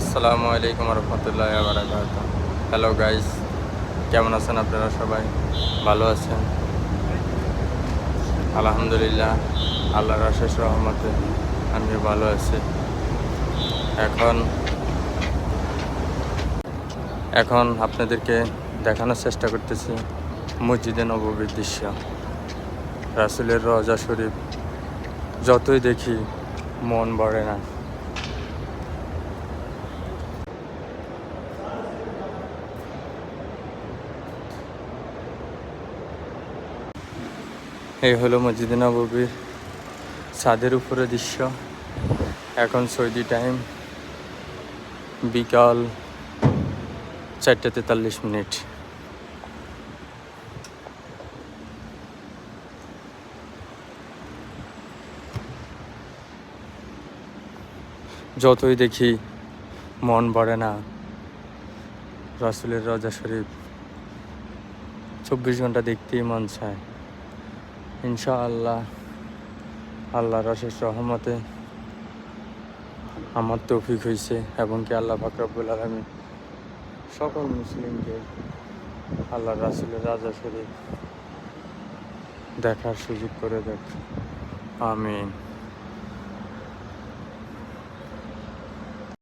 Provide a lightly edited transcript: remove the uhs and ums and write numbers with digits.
আসসালামু আলাইকুম রহমতুল্লাহি ওয়া বারাকাতুহু। হ্যালো গাইস, কেমন আছেন আপনারা? সবাই ভালো আছেন? আলহামদুলিল্লাহ, আল্লাহর অশেষ রহমতে আমিও ভালো আছি। এখন এখন আপনাদেরকে দেখানোর চেষ্টা করতেছি মসজিদে নববীর দৃশ্য, রাসূলের রওজা শরীফ। যতই দেখি মন ভরে না। এই হলো মসজিদে নববীর ছাদের উপরে দৃশ্য। এখন সৌদি টাইম বিকাল 4:43। যতই দেখি মন ভরে না। রাসূলের রওজা শরীফ 24 ঘন্টা দেখতেই মন চায়। ইনশাআল্লাহ আল্লাহর অশেষ রহমতে আমার তৌফিক হয়েছে, এবং কি আল্লাহ পাক রব্বুল আলামিন সকল মুসলিমকে আল্লাহ রাসূলের রওজা শরীফ দেখার সুযোগ করে দেখ। আমিন।